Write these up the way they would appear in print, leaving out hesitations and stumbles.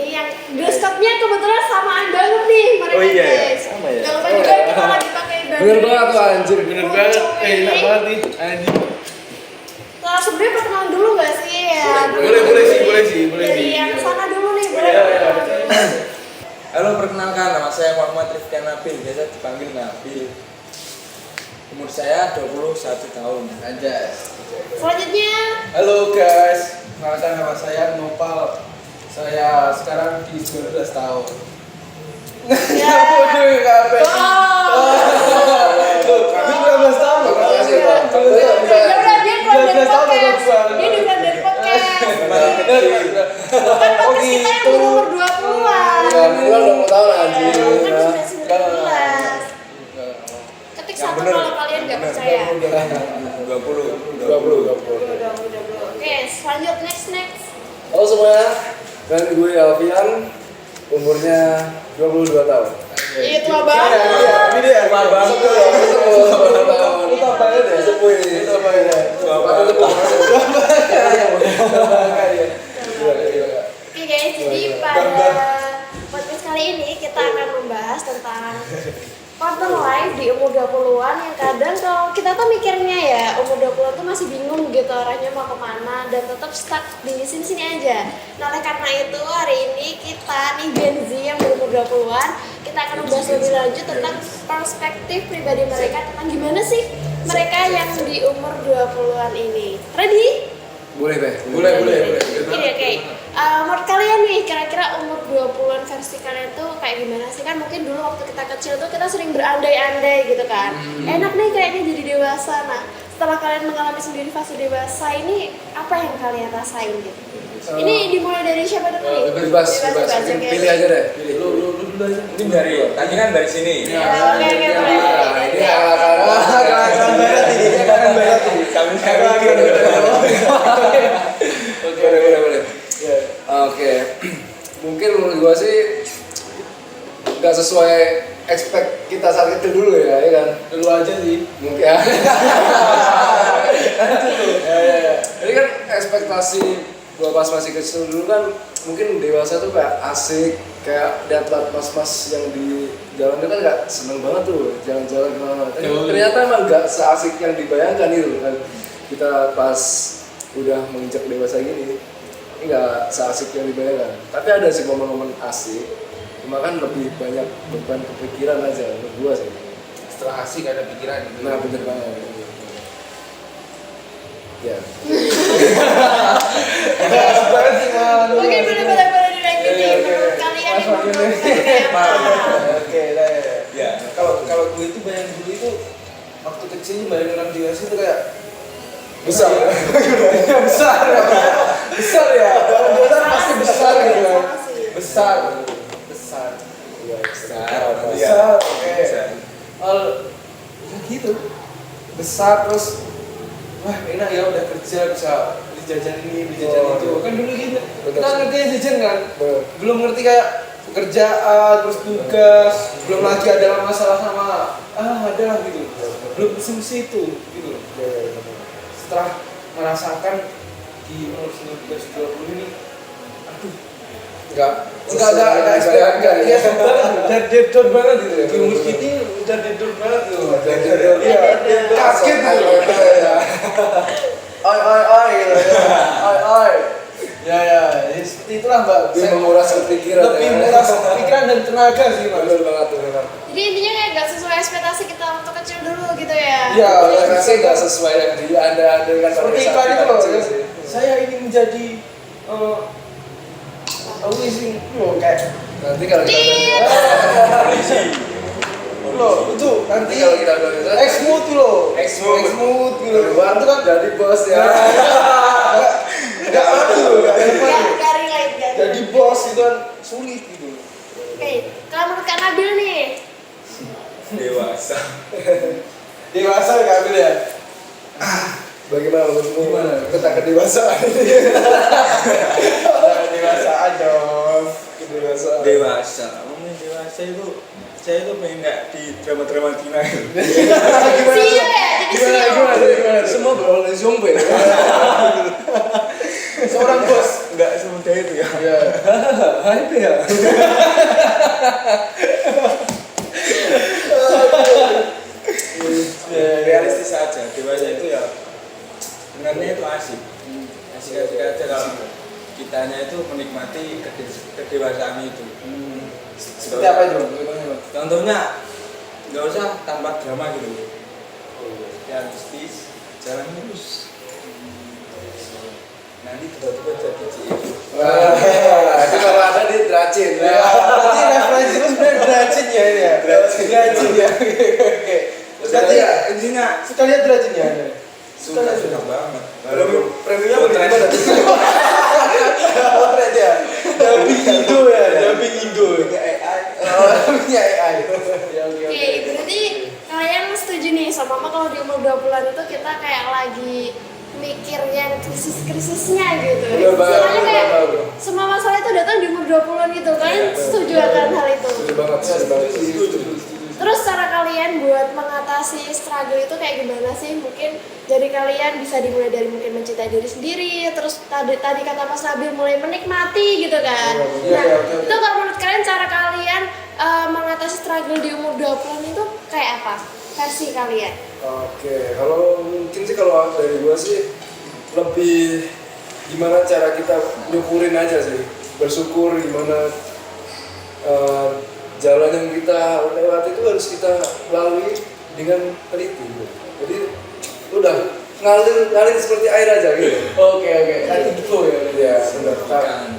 ini yang bioskopnya kebetulan samaan banget nih mereka guys. Sama ya. Jangan lupa juga kita lagi pakai baju. Bener banget tuh anjir. Bener banget. Enak banget nih. Anjing. Nah, sebenarnya perkenalan dulu nggak sih ya? Boleh sih. Dari yang sana dulu nih, boleh. Halo, perkenalkan, nama saya Muhammad Rifkan Nabil, biasa dipanggil Nabil. Umur saya 21 tahun. Anjas. Selanjutnya, Halo guys, perkenalkan nama saya Nopal. Saya sekarang di 19 tahun. ya. Bodoh ya kabeh. Oh. Kami 19 tahun loh. Makasih, Bang. Ya udah dia keluar dari 19 tahun podcast. Bang. Dia keluar dari podcast. Kan Oh podcast kita yang gitu. umur 20-an. Ya, bulan udah mau tahun anjir. Kan sudah 19. Ketik Yang satu bener. kalau kalian nggak percaya. 20. Udah. Oke, selanjut next. Halo semuanya, dan gue Alfian, umurnya 22 tahun. Iya tua banget. Ini dia. Tua banget. Lu tau banget ya? Sepuh ini. Tua banget ya? Tua banget. Oke guys, jadi pada podcast kali ini kita akan membahas tentang quarter life di umur 20-an yang kadang kalau kita tuh mikirnya ya umur 20-an tuh masih bingung gitu arahnya mau kemana dan tetap stuck di sini-sini aja. Nah oleh karena itu hari ini kita nih Gen Z yang berumur 20-an kita akan membahas lebih lanjut tentang perspektif pribadi mereka tentang gimana sih mereka yang di umur 20-an ini. Ready? Boleh, Beh. Boleh. Gini oke. Menurut kalian nih kira-kira umur 20-an versi kalian tuh kayak gimana sih? Kan mungkin dulu waktu kita kecil tuh kita sering berandai-andai gitu kan. Enak nih kayaknya jadi dewasa. Nah, setelah kalian mengalami sendiri fase dewasa ini apa yang kalian rasain gitu? Ini dimulai dari siapa dulu nih? Bebas. oke. Pilih aja deh. Pilih. Lu dulu aja. Ini dari, tadi kan dari sini. Ya, oke, boleh. Nah, ini akan boleh. Oke. Mungkin menurut gua sih nggak sesuai expect kita saat itu dulu ya kan. Dulu aja sih. Mungkin ya. Jadi kan ekspektasi gua pas masih kecil dulu kan mungkin dewasa tuh kayak asik, kayak lihat mas-mas yang di jalan itu kan nggak seneng banget tuh jalan-jalan kemana. Ternyata emang nggak seasik yang dibayangkan gitu kan. Kita pas udah menginjak dewasa gini, ini nggak seasik yang dibayangkan. Tapi ada sih momen-momen asik, cuma kan lebih banyak beban kepikiran aja menurut gua sih. Setelah asik ada pikiran gitu. Nah bener banget. Ya. Banget sih man. Oke, boleh dilanjutin. Menurut kalian yang menurut kayak apa? Oke, dah ya. Ya. Kalau gue itu bayang dulu itu waktu kecil bayang orang dewasa itu kayak Besar. besar ya. Orang dewasa pasti besar gitu kan. Sama sih. Besar. Iya, Besar. Oke. Ya gitu. Besar terus wah enak ya udah kerja bisa beli jajan ini beli jajan itu kan dulu gitu. Kita ngerti jajan kan. Belum ngerti kayak pekerjaan terus tugas belum lagi ada masalah sama ada gitu. Belum semisi itu gitu. Setelah merasakan di umur 19-20 ini aduh enggak ya dan dead banget gitu ya di umur ini udah dead banget gitu kaget gitu oi gitu ya seperti itulah mbak Lebih menguras pikiran lebih ya. menguras pikiran dan tenaga sih mas. Bener banget. Jadi intinya kayak gak sesuai ekspektasi kita waktu kecil dulu gitu ya. Iya, Karena sih nggak sesuai yang di anda kan seperti iklan itu loh. Saya ingin menjadi amazing loh kayak Nanti kalau kita loh itu nanti kalau kita udah itu X-Mood loh X-Mood. gitu keluar itu kan jadi bos ya. nggak ada Gak relate kan. jadi bos itu kan sulit gitu. Oke, kalau menurut Kak Nabil nih, Dewasa. Dewasa nggak ambil ya. Bagaimana menurutmu? Gimana? Tentang kedewasaan. Kedewasaan dong. Kedewasaan. Dewasa. Ngomongin dewasa itu saya tuh pengen nggak di drama-drama Cina itu. CEO ya, jadi CEO. Semua berolah zombie. Seorang bos enggak semudah itu ya. Iya. Hype ya. Realistis aja. Dewasa itu ya sebenarnya itu asik. Asik aja kalau kitanya itu menikmati kedewasaan itu. Seperti apa itu? Contohnya nggak usah tanpa drama gitu. Realistis, jalan lurus. Nanti tiba-tiba jadi CEO. Wah, itu kalau ada di Dracin. Berarti referensi itu sebenarnya Dracin ya ini ya. Dracin ya. Oke. Berarti ya intinya Sekalian Dracin ya. suka banget. Premiumnya bagaimana? Potret ya. Dubbing Indo ya, dubbing Indo. AI. Punya AI. Ya oke Oke, oke. berarti kalian setuju nih sama Mama kalau di umur 20-an itu kita kayak lagi mikir yang krisis-krisisnya gitu. Bener banget, Soalnya kayak bener banget. semua masalah itu datang di umur 20-an gitu. Kalian setuju akan hal itu? Setuju banget, setuju banget. Terus cara kalian buat mengatasi struggle itu kayak gimana sih? Mungkin dari kalian bisa dimulai dari mungkin mencintai diri sendiri, terus tadi kata Mas Nabil mulai menikmati gitu kan. Iya, Nah, iya, oke, oke. itu kalau menurut kalian cara kalian mengatasi struggle di umur 20-an itu kayak apa? Versi kalian? Oke, kalau mungkin sih kalau dari gua sih lebih gimana cara kita nyukurin aja sih, bersyukur gimana jalan yang kita lewati itu harus kita lalui dengan teliti gitu. Jadi udah ngalir seperti air aja gitu. Oke oke. Tadi gitu ya. Ya benar.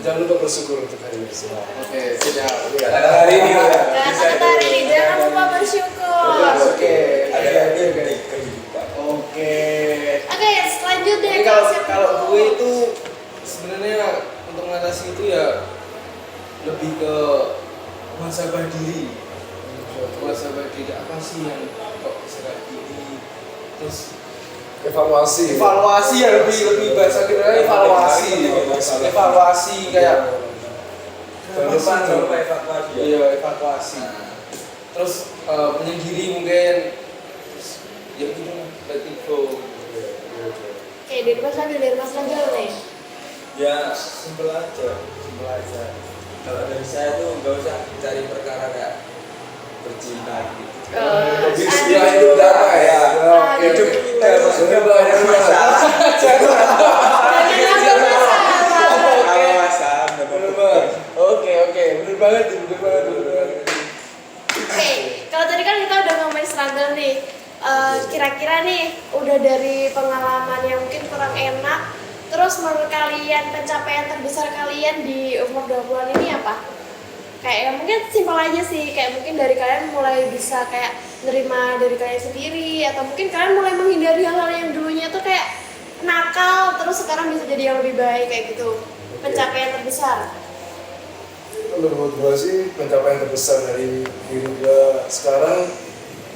Jangan lupa bersyukur untuk hari ini semua. Oke, siap. Kata hari ini ya. Kata hari ini jangan lupa bersyukur. Oke. Ada kehidupan. Oke. Oke, lanjut deh. Jadi ke siapa kalau dulu? gue itu sebenarnya untuk mengatasi itu ya lebih ke muhasabah diri. Muhasabah diri apa sih yang kok bisa kayak gini? Terus Evaluasi. evaluasi ya lebih bahasa kita evaluasi kayak Jangan lupa evakuasi. iya evakuasi. Terus menyendiri mungkin terus, ya gitu lah, let it go. Oke, dari Mas Nabil nih. Ya simpel aja. Kalau dari saya tuh nggak usah cari perkara kayak bercinta gitu. Lebih Aduh. istilah hidup damai ya. Oke, Aduh. hidup kita itu sudah banyak masalah. Jangan ada masalah. Kalau masalah Bener banget. Oke, bener banget. Oke, kalau tadi kan kita udah ngomongin struggle nih. Kira-kira nih udah dari pengalaman yang mungkin kurang enak, terus menurut kalian pencapaian terbesar kalian di umur 20-an ini apa? Kayak ya mungkin simpel aja sih, kayak mungkin dari kalian mulai bisa kayak nerima dari kalian sendiri, atau mungkin kalian mulai menghindari hal-hal yang dulunya tuh kayak nakal, terus sekarang bisa jadi yang lebih baik kayak gitu. Pencapaian terbesar. Menurut gua sih pencapaian terbesar dari diri gua sekarang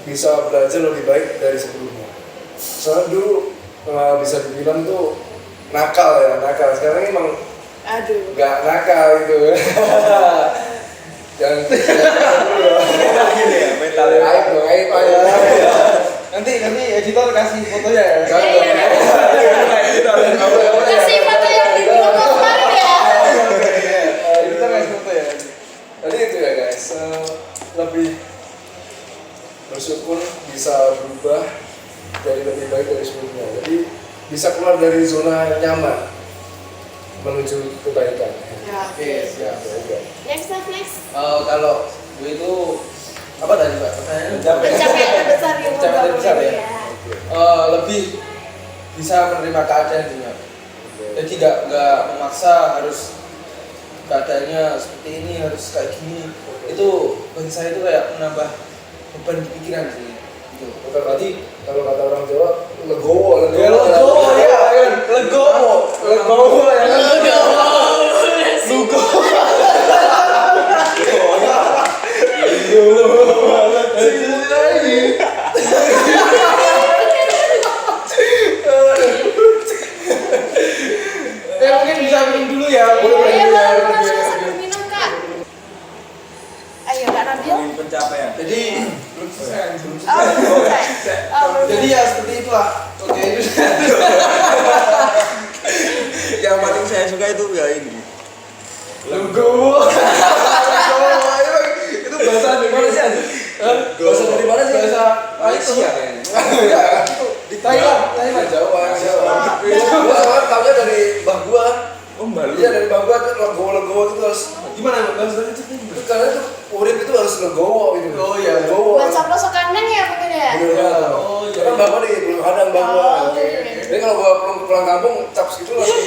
bisa belajar lebih baik dari sebelumnya. Soalnya dulu bisa dibilang tuh nakal. Sekarang emang Aduh. nggak nakal gitu. Jangan gini ya mental ya. aib dong, aib aja. Nanti editor kasih fotonya ya. Kasih foto yang di foto kemarin ya. Editor kasih foto ya. Jadi itu ya guys, lebih bersyukur bisa berubah jadi lebih baik dari sebelumnya. Jadi bisa keluar dari zona nyaman menuju kebaikan. Ya, Oke, siap. Next. Kalau gue itu apa tadi Pak? Pertanyaannya Pencapaian terbesar di umur Pencapaian terbesar 20 ya? ini ya. lebih bisa menerima keadaan juga. Jadi nggak memaksa harus keadaannya seperti ini, harus kayak gini. Itu bagi saya itu kayak menambah beban di pikiran sih. Gitu. Berarti kalau kata orang Jawa legowo Ya legowo ya, legowo ya. Mungkin bisa minum dulu ya. Iya, boleh sambil minum Kak. Ayo Kak Nabil. Ngomongin pencapaian. Jadi belum selesai. Oh, belum selesai. Oh, belum Jadi selesai. ya seperti itulah. Oke itu. Ya yang paling saya suka itu ya ini. Legowo. Itu bahasa dari mana sih anjir? Bahasa dari mana sih? Bahasa Malaysia kayaknya. Enggak, itu di Thailand Jawa. Gua tahunya dari mbah gua. Oh, Bali. Iya, dari mbah gua tuh legowo itu terus Gimana bahasa itu? itu karena itu urip itu harus legowo gitu. Oh, iya. Legowo. Buat saplo kandang ya mungkin ya. Bener. Oh, iya. Karena mbah gua di belum ada mbah gua. Oh, iya. Jadi kalau gua pulang kampung caps gitu langsung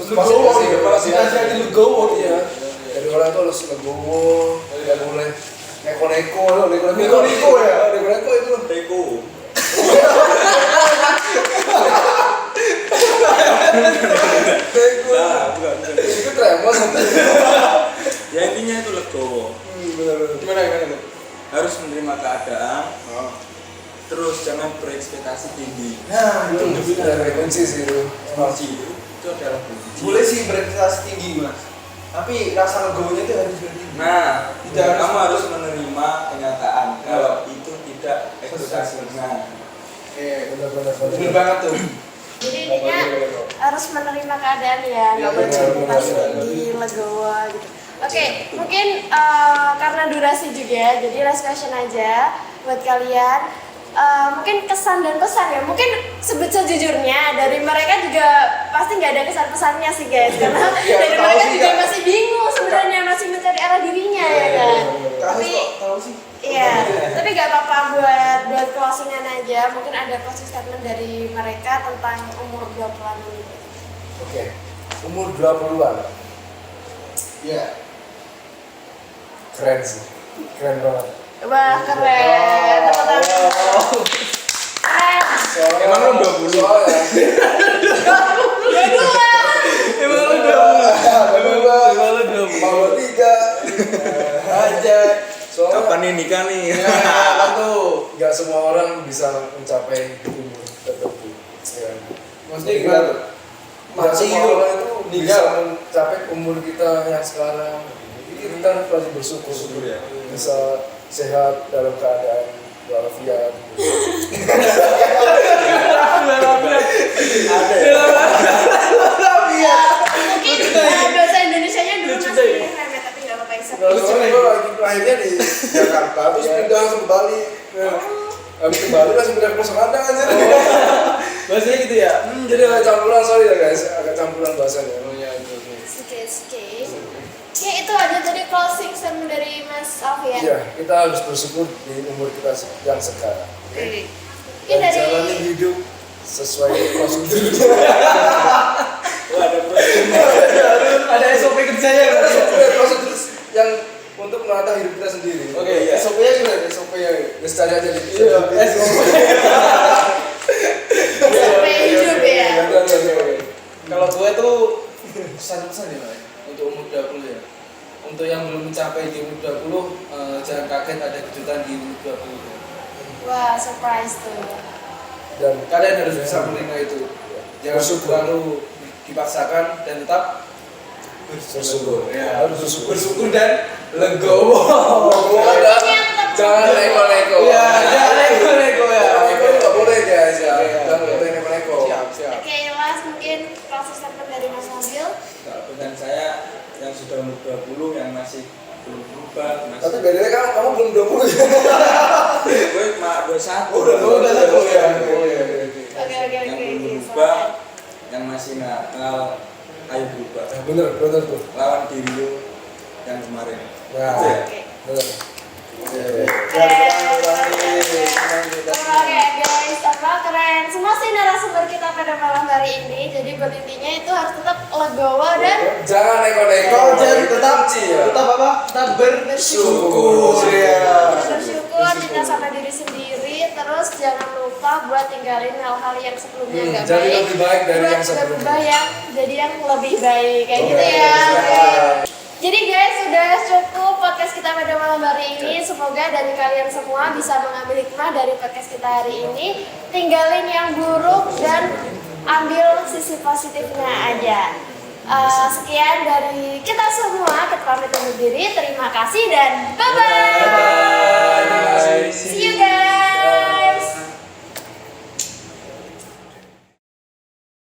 Legowo sih, jadi legowo. Iya. Dari orang itu harus legowo, tidak boleh neko-neko ya. Neko-neko itu Teko. neko. Nah, bukan. Itu tremos. Ya intinya itu legowo. Benar. Gimana? Harus menerima keadaan. Terus jangan berekspektasi tinggi. Nah, itu Dari kunci sih itu. Kunci itu adalah kunci. boleh sih berekspektasi tinggi, Mas. Tapi rasa legowonya itu harus tinggi. Nah, Jangan kamu harus menerima kenyataan kalau itu tidak ekspektasi. Nah, Benar. Bener banget tuh. Jadi intinya harus menerima keadaan ya, nggak boleh berekspektasi tinggi, legowo gitu. Oke, mungkin karena durasi juga, jadi last question aja buat kalian. Mungkin kesan dan pesan ya, mungkin sejujurnya dari mereka juga pasti nggak ada kesan-pesannya sih guys, karena dari tahu mereka sih, juga Kak. masih bingung sebenarnya, masih mencari arah dirinya ya kan. Tapi Tahu sih. iya, tapi nggak apa-apa buat closingan aja, mungkin ada closing statement dari mereka tentang umur 20-an ini. Oke. Umur 20-an. Iya. Keren sih. Keren banget. Wah keren, tepuk tangan. Keren. Emang lu 20? Soalnya Dua. Emang lu 20. Mau 3 aja. Soalnya Kapan nih nikah nih? Ya, kan tuh. nggak semua orang bisa mencapai umur tertentu. Ya. Maksudnya gimana tuh? Nggak semua Mati orang itu bisa meninggal. mencapai umur kita yang sekarang. Jadi kita harus bersyukur Ya. bisa sehat dalam keadaan walafiat. Ada ya? Mungkin bahasa Indonesianya dulu masih remet, tapi nggak apa-apa bisa. Terus gue lagi lahirnya di Jakarta, terus pindah langsung ke Bali. Habis ke Bali langsung pindah ke Nusa Kambangan aja. Bahasanya gitu ya? Jadi agak campuran, sorry ya guys, agak campuran bahasanya. Oh iya, itu. Oke. Oke, itu aja tadi closing statement dari Mas Alfian. Iya, kita harus bersyukur di umur kita yang sekarang. Oke. Ini Dan dari jalani hidup sesuai prosedur. Wah, ada prosedur. Ada SOP kerjanya Kita berarti. sesuai prosedur yang untuk menata hidup kita sendiri. Oke, SOP-nya gimana? SOP-nya. Terus cari aja di Iya, SOP. sampai hidup ya. Kalau gue tuh pesan-pesan ya, Pak, untuk umur 20 ya. Untuk yang belum mencapai di umur 20, jangan kaget ada kejutan di umur 20. Wah, surprise tuh. Dan Kalian harus bisa menerima itu. Jangan Bersyukur. terlalu dipaksakan dan tetap bersyukur. Ya, Harus bersyukur. bersyukur dan legowo. Jangan neko-neko. Iya, jangan nego-nego ya. Neko nggak boleh guys ya. Oke, Jangan oke. boleh neko-neko. Siap. Oke, Mas, mungkin closing statement dari Mas Mobil. Nah, dengan saya yang sudah umur 20 yang masih belum berubah, Tapi masih bedanya kan kamu belum 20 ya. gue mah 21. Udah satu ya. Oke. Yang belum berubah, yang masih nakal, ayo berubah. Bener tuh. Lawan diri lu yang kemarin. Nah, Itu ya. Oke. bener. Oke guys, keren. Semua sih narasumber kita pada malam hari ini. Jadi buat intinya itu harus tetap legowo dan Jangan neko-neko. Jadi tetap Kunci ya. tetap apa? Tetap bersyukur ya. bersyukur, cinta sama diri sendiri. Terus jangan lupa buat tinggalin hal-hal yang sebelumnya nggak jadi baik. lebih baik dari buat yang sebelumnya. berubah yang jadi yang lebih baik kayak gitu Oke, ya. siap. Oke. Jadi guys, sudah cukup podcast kita pada malam hari ini. Semoga dari kalian semua bisa mengambil hikmah dari podcast kita hari ini. Tinggalin yang buruk dan ambil sisi positifnya aja. Sekian dari kita semua. Kita pamit undur diri. Terima kasih dan bye-bye.